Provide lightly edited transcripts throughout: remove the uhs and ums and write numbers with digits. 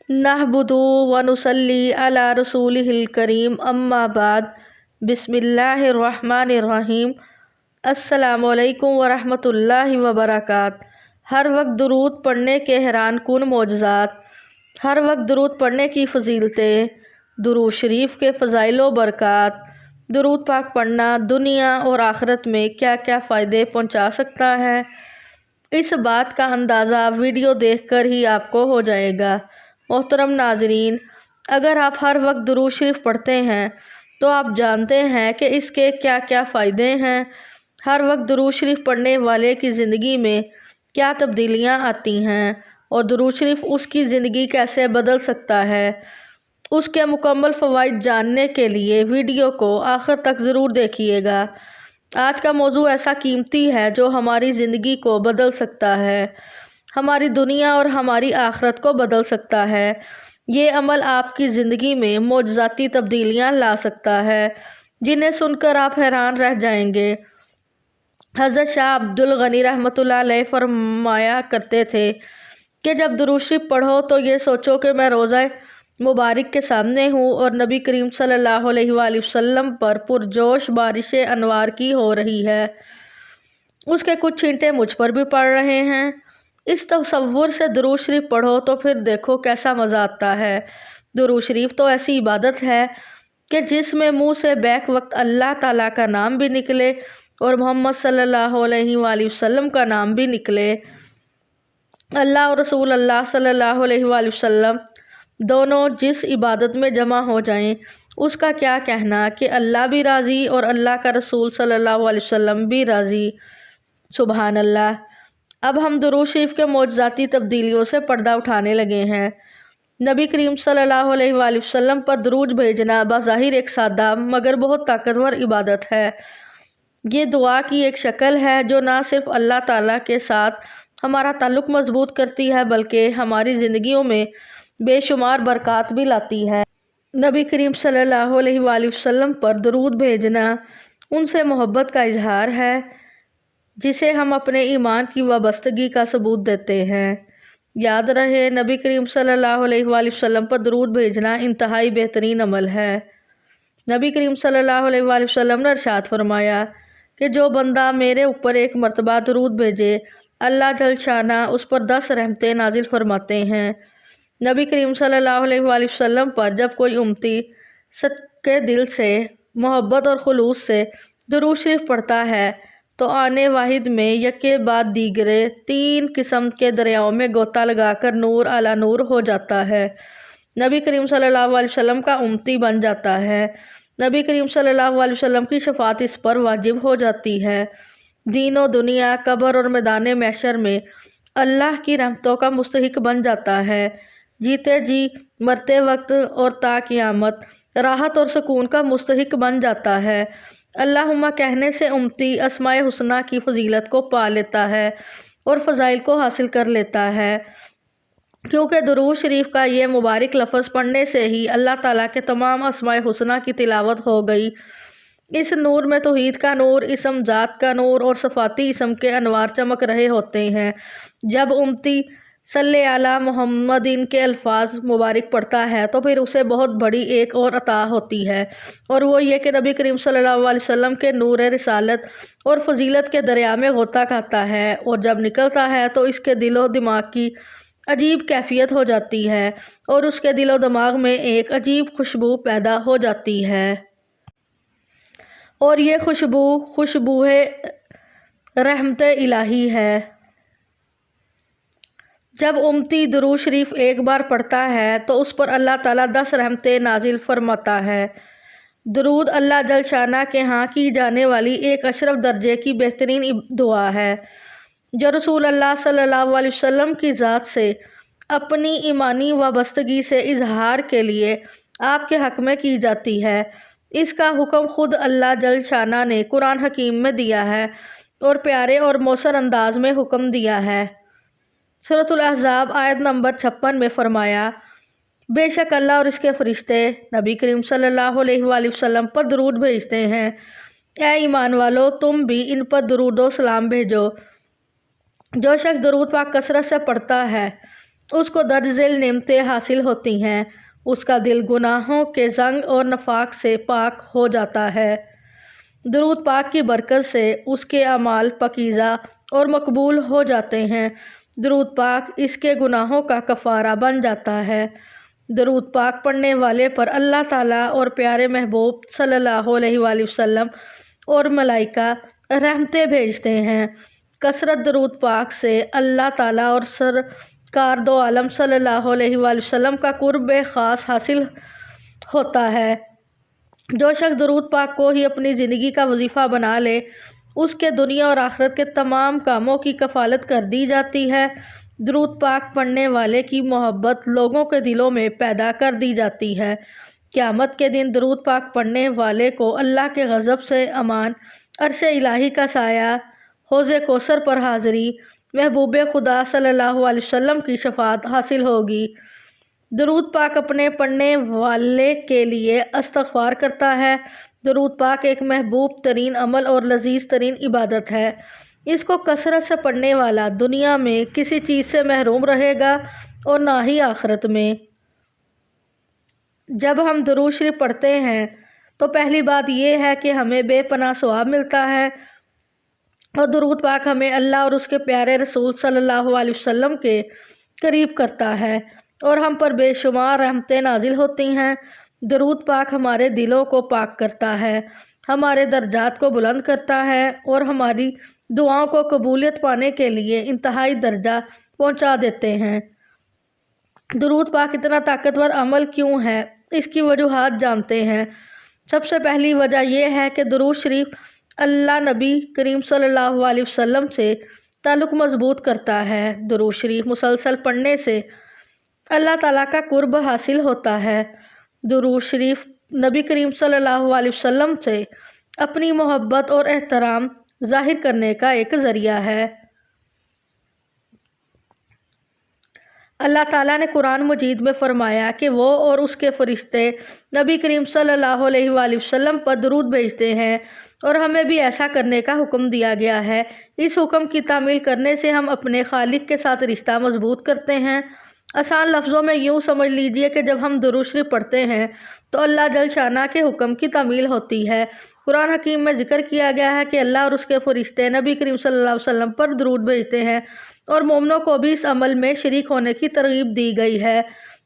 نحمدہ ونصلی علی رسولہ الکریم اما بعد بسم اللہ الرحمن الرحیم السلام علیکم ورحمۃ اللہ وبرکاتہ۔ ہر وقت درود پڑھنے کے حیران کن معجزات، ہر وقت درود پڑھنے کی فضیلتیں، درود شریف کے فضائل و برکات۔ درود پاک پڑھنا دنیا اور آخرت میں کیا کیا فائدے پہنچا سکتا ہے، اس بات کا اندازہ ویڈیو دیکھ کر ہی آپ کو ہو جائے گا۔ محترم ناظرین، اگر آپ ہر وقت درود شریف پڑھتے ہیں تو آپ جانتے ہیں کہ اس کے کیا کیا فائدے ہیں۔ ہر وقت درود شریف پڑھنے والے کی زندگی میں کیا تبدیلیاں آتی ہیں اور درود شریف اس کی زندگی کیسے بدل سکتا ہے، اس کے مکمل فوائد جاننے کے لیے ویڈیو کو آخر تک ضرور دیکھیے گا۔ آج کا موضوع ایسا قیمتی ہے جو ہماری زندگی کو بدل سکتا ہے، ہماری دنیا اور ہماری آخرت کو بدل سکتا ہے۔ یہ عمل آپ کی زندگی میں معجزاتی تبدیلیاں لا سکتا ہے جنہیں سن کر آپ حیران رہ جائیں گے۔ حضرت شاہ عبد الغنی رحمۃ اللہ علیہ فرمایا کرتے تھے کہ جب درود شریف پڑھو تو یہ سوچو کہ میں روضہ مبارک کے سامنے ہوں اور نبی کریم صلی اللہ علیہ وآلہ وسلم پر پرجوش بارش انوار کی ہو رہی ہے، اس کے کچھ چھینٹے مجھ پر بھی پڑ رہے ہیں۔ اس تصور سے درود شریف پڑھو تو پھر دیکھو کیسا مزہ آتا ہے۔ درود شریف تو ایسی عبادت ہے کہ جس میں منہ سے بیک وقت اللہ تعالیٰ کا نام بھی نکلے اور محمد صلی اللہ علیہ وآلہ وسلم کا نام بھی نکلے۔ اللہ اور رسول اللہ صلی اللہ علیہ وآلہ وسلم دونوں جس عبادت میں جمع ہو جائیں اس کا کیا کہنا کہ اللہ بھی راضی اور اللہ کا رسول صلی اللہ علیہ وسلم بھی راضی۔ سبحان اللہ۔ اب ہم درود شریف کے معجزاتی تبدیلیوں سے پردہ اٹھانے لگے ہیں۔ نبی کریم صلی اللہ علیہ وآلہ وسلم پر درود بھیجنا بظاہر ایک سادہ مگر بہت طاقتور عبادت ہے۔ یہ دعا کی ایک شکل ہے جو نہ صرف اللہ تعالیٰ کے ساتھ ہمارا تعلق مضبوط کرتی ہے بلکہ ہماری زندگیوں میں بے شمار برکات بھی لاتی ہے۔ نبی کریم صلی اللہ علیہ وآلہ وسلم پر درود بھیجنا ان سے محبت کا اظہار ہے جسے ہم اپنے ایمان کی وابستگی کا ثبوت دیتے ہیں۔ یاد رہے، نبی کریم صلی اللہ علیہ وآلہ وسلم پر درود بھیجنا انتہائی بہترین عمل ہے۔ نبی کریم صلی اللہ علیہ وآلہ وسلم نے ارشاد فرمایا کہ جو بندہ میرے اوپر ایک مرتبہ درود بھیجے اللہ جل شانہ اس پر 10 رحمتیں نازل فرماتے ہیں۔ نبی کریم صلی اللہ علیہ وآلہ وسلم پر جب کوئی امتی صدقے دل سے محبت اور خلوص سے درود شریف پڑھتا ہے تو آنے واحد میں یکے بعد دیگرے 3 قسم کے دریاؤں میں غوطہ لگا کر نور علی نور ہو جاتا ہے، نبی کریم صلی اللہ علیہ وسلم کا امتی بن جاتا ہے، نبی کریم صلی اللہ علیہ وسلم کی شفاعت اس پر واجب ہو جاتی ہے، دین و دنیا، قبر اور میدان محشر میں اللہ کی رحمتوں کا مستحق بن جاتا ہے، جیتے جی مرتے وقت اور تا قیامت راحت اور سکون کا مستحق بن جاتا ہے۔ اللہم کہنے سے امتی اسماء حسنہ کی فضیلت کو پا لیتا ہے اور فضائل کو حاصل کر لیتا ہے، کیونکہ درود شریف کا یہ مبارک لفظ پڑھنے سے ہی اللہ تعالیٰ کے تمام اسماء حسنہ کی تلاوت ہو گئی۔ اس نور میں توحید کا نور، اسم ذات کا نور اور صفاتی اسم کے انوار چمک رہے ہوتے ہیں۔ جب امتی صلی علی محمد ان کے الفاظ مبارک پڑھتا ہے تو پھر اسے بہت بڑی ایک اور عطا ہوتی ہے، اور وہ یہ کہ نبی کریم صلی اللہ علیہ وسلم کے نور رسالت اور فضیلت کے دریا میں غوطہ کھاتا ہے، اور جب نکلتا ہے تو اس کے دل و دماغ کی عجیب کیفیت ہو جاتی ہے اور اس کے دل و دماغ میں ایک عجیب خوشبو پیدا ہو جاتی ہے، اور یہ خوشبو رحمت الہی ہے۔ جب امتی درود شریف ایک بار پڑھتا ہے تو اس پر اللہ تعالیٰ 10 رحمتیں نازل فرماتا ہے۔ درود اللہ جل شانہ کے ہاں کی جانے والی ایک اشرف درجے کی بہترین دعا ہے جو رسول اللہ صلی اللہ علیہ وسلم کی ذات سے اپنی ایمانی وابستگی سے اظہار کے لیے آپ کے حق میں کی جاتی ہے۔ اس کا حکم خود اللہ جل شانہ نے قرآن حکیم میں دیا ہے اور پیارے اور مؤثر انداز میں حکم دیا ہے۔ سورۃ الاحزاب آیت نمبر 56 میں فرمایا، بے شک اللہ اور اس کے فرشتے نبی کریم صلی اللہ علیہ وآلہ وسلم پر درود بھیجتے ہیں۔ اے ایمان والو، تم بھی ان پر درود و سلام بھیجو۔ جو شخص درود پاک کثرت سے پڑھتا ہے اس کو درج ذیل نعمتیں حاصل ہوتی ہیں، اس کا دل گناہوں کے زنگ اور نفاق سے پاک ہو جاتا ہے۔ درود پاک کی برکت سے اس کے اعمال پاکیزہ اور مقبول ہو جاتے ہیں۔ درود پاک اس کے گناہوں کا کفارہ بن جاتا ہے۔ درود پاک پڑھنے والے پر اللہ تعالیٰ اور پیارے محبوب صلی اللہ علیہ وآلہ وسلم اور ملائکہ رحمتیں بھیجتے ہیں۔ کثرت درود پاک سے اللہ تعالیٰ اور سرکار دو عالم صلی اللہ علیہ وآلہ وسلم کا قرب خاص حاصل ہوتا ہے۔ جو شخص درود پاک کو ہی اپنی زندگی کا وظیفہ بنا لے، اس کے دنیا اور آخرت کے تمام کاموں کی کفالت کر دی جاتی ہے۔ درود پاک پڑھنے والے کی محبت لوگوں کے دلوں میں پیدا کر دی جاتی ہے۔ قیامت کے دن درود پاک پڑھنے والے کو اللہ کے غضب سے امان، عرش الہی کا سایہ، حوض کوثر پر حاضری، محبوب خدا صلی اللہ علیہ وسلم کی شفاعت حاصل ہوگی۔ درود پاک اپنے پڑھنے والے کے لیے استغفار کرتا ہے۔ درود پاک ایک محبوب ترین عمل اور لذیذ ترین عبادت ہے۔ اس کو کثرت سے پڑھنے والا دنیا میں کسی چیز سے محروم رہے گا اور نہ ہی آخرت میں۔ جب ہم درود شریف پڑھتے ہیں تو پہلی بات یہ ہے کہ ہمیں بے پناہ ثواب ملتا ہے، اور درود پاک ہمیں اللہ اور اس کے پیارے رسول صلی اللہ علیہ وسلم کے قریب کرتا ہے، اور ہم پر بے شمار رحمتیں نازل ہوتی ہیں۔ درود پاک ہمارے دلوں کو پاک کرتا ہے، ہمارے درجات کو بلند کرتا ہے، اور ہماری دعاؤں کو قبولیت پانے کے لیے انتہائی درجہ پہنچا دیتے ہیں۔ درود پاک اتنا طاقتور عمل کیوں ہے، اس کی وجوہات جانتے ہیں۔ سب سے پہلی وجہ یہ ہے کہ درود شریف اللہ نبی کریم صلی اللہ علیہ وسلم سے تعلق مضبوط کرتا ہے۔ درود شریف مسلسل پڑھنے سے اللہ تعالیٰ کا قرب حاصل ہوتا ہے۔ درود شریف نبی کریم صلی اللہ علیہ وسلم سے اپنی محبت اور احترام ظاہر کرنے کا ایک ذریعہ ہے۔ اللہ تعالیٰ نے قرآن مجید میں فرمایا کہ وہ اور اس کے فرشتے نبی کریم صلی اللہ علیہ وآلہ وسلم پر درود بھیجتے ہیں، اور ہمیں بھی ایسا کرنے کا حکم دیا گیا ہے۔ اس حکم کی تعمیل کرنے سے ہم اپنے خالق کے ساتھ رشتہ مضبوط کرتے ہیں۔ آسان لفظوں میں یوں سمجھ لیجئے کہ جب ہم درود شریف پڑھتے ہیں تو اللہ جل شانہ کے حکم کی تعمیل ہوتی ہے۔ قرآن حکیم میں ذکر کیا گیا ہے کہ اللہ اور اس کے فرشتے نبی کریم صلی اللہ علیہ وسلم پر درود بھیجتے ہیں، اور مومنوں کو بھی اس عمل میں شریک ہونے کی ترغیب دی گئی ہے۔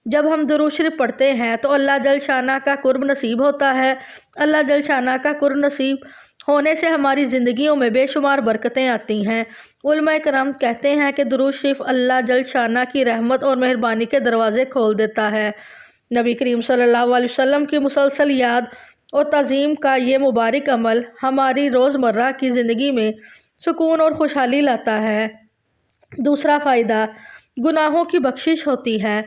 جب ہم درود شریف پڑھتے ہیں تو اللہ جل شانہ کا قرب نصیب ہوتا ہے۔ اللہ جل شانہ کا قرب نصیب ہونے سے ہماری زندگیوں میں بے شمار برکتیں آتی ہیں۔ علماء کرام کہتے ہیں کہ درود شریف اللہ جل شانہ کی رحمت اور مہربانی کے دروازے کھول دیتا ہے۔ نبی کریم صلی اللہ علیہ وسلم کی مسلسل یاد اور تعظیم کا یہ مبارک عمل ہماری روزمرہ کی زندگی میں سکون اور خوشحالی لاتا ہے۔ دوسرا فائدہ، گناہوں کی بخشش ہوتی ہے۔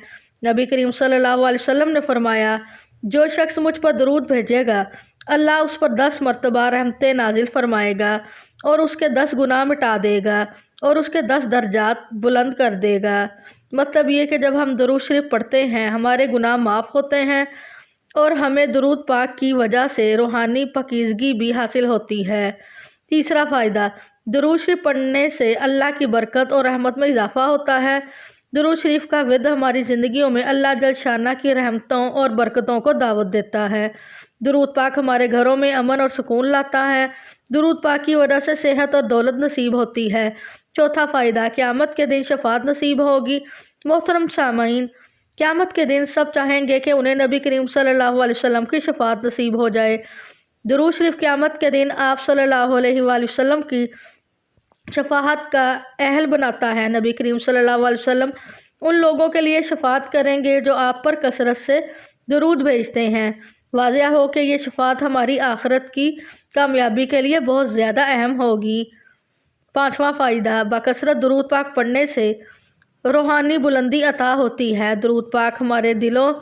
نبی کریم صلی اللہ علیہ وسلم نے فرمایا، جو شخص مجھ پر درود بھیجے گا، اللہ اس پر 10 مرتبہ رحمتیں نازل فرمائے گا، اور اس کے 10 گناہ مٹا دے گا، اور اس کے 10 درجات بلند کر دے گا۔ مطلب یہ کہ جب ہم درود شریف پڑھتے ہیں ہمارے گناہ معاف ہوتے ہیں، اور ہمیں درود پاک کی وجہ سے روحانی پاکیزگی بھی حاصل ہوتی ہے۔ تیسرا فائدہ، درود شریف پڑھنے سے اللہ کی برکت اور رحمت میں اضافہ ہوتا ہے۔ درود شریف کا ورد ہماری زندگیوں میں اللہ جل شانہ کی رحمتوں اور برکتوں کو دعوت دیتا ہے۔ درود پاک ہمارے گھروں میں امن اور سکون لاتا ہے۔ درود پاک کی وجہ سے صحت اور دولت نصیب ہوتی ہے۔ چوتھا فائدہ، قیامت کے دن شفاعت نصیب ہوگی۔ محترم سامعین، قیامت کے دن سب چاہیں گے کہ انہیں نبی کریم صلی اللہ علیہ وسلم کی شفاعت نصیب ہو جائے۔ درود شریف قیامت کے دن آپ صلی اللہ علیہ وآلہ وسلم کی شفاعت کا اہل بناتا ہے۔ نبی کریم صلی اللہ علیہ وسلم ان لوگوں کے لیے شفاعت کریں گے جو آپ پر کثرت سے درود بھیجتے ہیں۔ واضح ہو کہ یہ شفاعت ہماری آخرت کی کامیابی کے لیے بہت زیادہ اہم ہوگی۔ پانچواں فائدہ، بکثرت درود پاک پڑھنے سے روحانی بلندی عطا ہوتی ہے۔ درود پاک ہمارے دلوں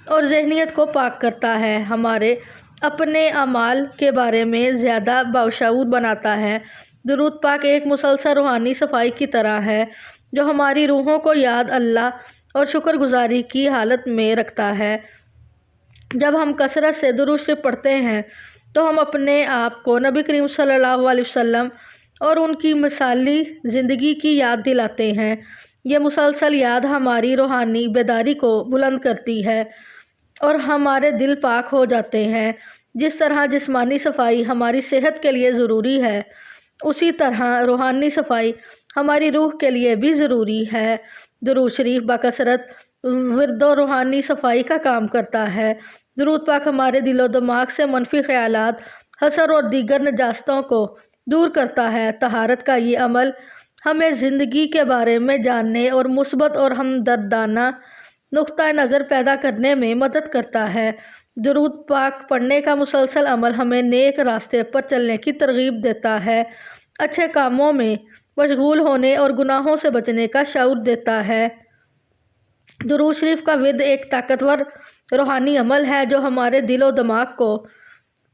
اور ذہنیت کو پاک کرتا ہے، ہمارے اپنے اعمال کے بارے میں زیادہ باشعور بناتا ہے۔ درود پاک ایک مسلسل روحانی صفائی کی طرح ہے جو ہماری روحوں کو یاد اللہ اور شکر گزاری کی حالت میں رکھتا ہے۔ جب ہم کثرت سے درود شریف پڑھتے ہیں تو ہم اپنے آپ کو نبی کریم صلی اللہ علیہ وسلم اور ان کی مثالی زندگی کی یاد دلاتے ہیں۔ یہ مسلسل یاد ہماری روحانی بیداری کو بلند کرتی ہے اور ہمارے دل پاک ہو جاتے ہیں۔ جس طرح جسمانی صفائی ہماری صحت کے لیے ضروری ہے، اسی طرح روحانی صفائی ہماری روح کے لیے بھی ضروری ہے۔ درود شریف بکثرت ورد و روحانی صفائی کا کام کرتا ہے۔ درود پاک ہمارے دل و دماغ سے منفی خیالات، حسد اور دیگر نجاستوں کو دور کرتا ہے۔ طہارت کا یہ عمل ہمیں زندگی کے بارے میں جاننے اور مثبت اور ہمدردانہ نقطہ نظر پیدا کرنے میں مدد کرتا ہے۔ درود پاک پڑھنے کا مسلسل عمل ہمیں نیک راستے پر چلنے کی ترغیب دیتا ہے، اچھے کاموں میں مشغول ہونے اور گناہوں سے بچنے کا شعور دیتا ہے۔ درود شریف کا ورد ایک طاقتور روحانی عمل ہے جو ہمارے دل و دماغ کو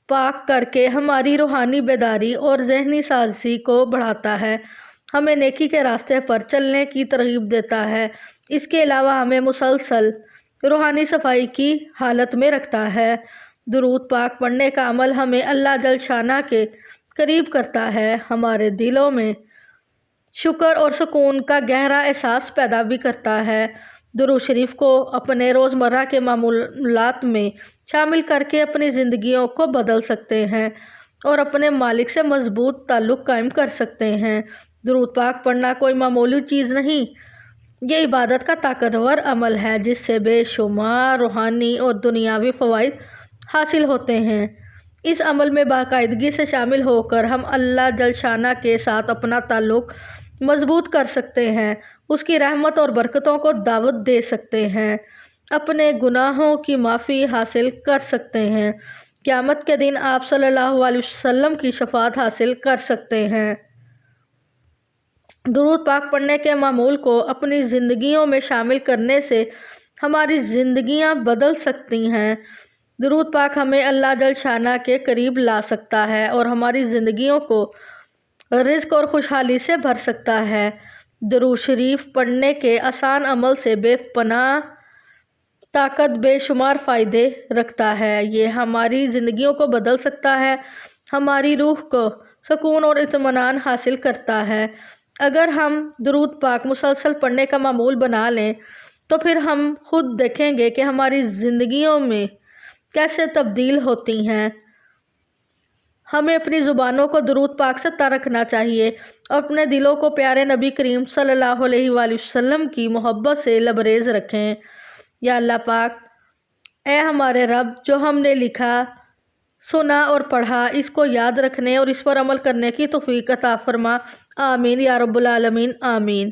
پاک کر کے ہماری روحانی بیداری اور ذہنی سازی کو بڑھاتا ہے، ہمیں نیکی کے راستے پر چلنے کی ترغیب دیتا ہے۔ اس کے علاوہ ہمیں مسلسل روحانی صفائی کی حالت میں رکھتا ہے۔ درود پاک پڑھنے کا عمل ہمیں اللہ جل شانہ کے قریب کرتا ہے، ہمارے دلوں میں شکر اور سکون کا گہرا احساس پیدا بھی کرتا ہے۔ درود شریف کو اپنے روزمرہ کے معمولات میں شامل کر کے اپنی زندگیوں کو بدل سکتے ہیں اور اپنے مالک سے مضبوط تعلق قائم کر سکتے ہیں۔ درود پاک پڑھنا کوئی معمولی چیز نہیں، یہ عبادت کا طاقتور عمل ہے جس سے بے شمار روحانی اور دنیاوی فوائد حاصل ہوتے ہیں۔ اس عمل میں باقاعدگی سے شامل ہو کر ہم اللہ جل شانہ کے ساتھ اپنا تعلق مضبوط کر سکتے ہیں، اس کی رحمت اور برکتوں کو دعوت دے سکتے ہیں، اپنے گناہوں کی معافی حاصل کر سکتے ہیں، قیامت کے دن آپ صلی اللہ علیہ وسلم کی شفاعت حاصل کر سکتے ہیں۔ درود پاک پڑھنے کے معمول کو اپنی زندگیوں میں شامل کرنے سے ہماری زندگیاں بدل سکتی ہیں۔ درود پاک ہمیں اللہ جل شانہ کے قریب لا سکتا ہے اور ہماری زندگیوں کو رزق اور خوشحالی سے بھر سکتا ہے۔ درود شریف پڑھنے کے آسان عمل سے بے پناہ طاقت بے شمار فائدے رکھتا ہے۔ یہ ہماری زندگیوں کو بدل سکتا ہے، ہماری روح کو سکون اور اطمینان حاصل کرتا ہے۔ اگر ہم درود پاک مسلسل پڑھنے کا معمول بنا لیں تو پھر ہم خود دیکھیں گے کہ ہماری زندگیوں میں کیسے تبدیل ہوتی ہیں۔ ہمیں اپنی زبانوں کو درود پاک سے تر رکھنا چاہیے اور اپنے دلوں کو پیارے نبی کریم صلی اللہ علیہ وآلہ وسلم کی محبت سے لبریز رکھیں۔ یا اللہ پاک، اے ہمارے رب، جو ہم نے لکھا، سنا اور پڑھا، اس کو یاد رکھنے اور اس پر عمل کرنے کی توفیق عطا فرما۔ آمین یا رب العالمین، آمین۔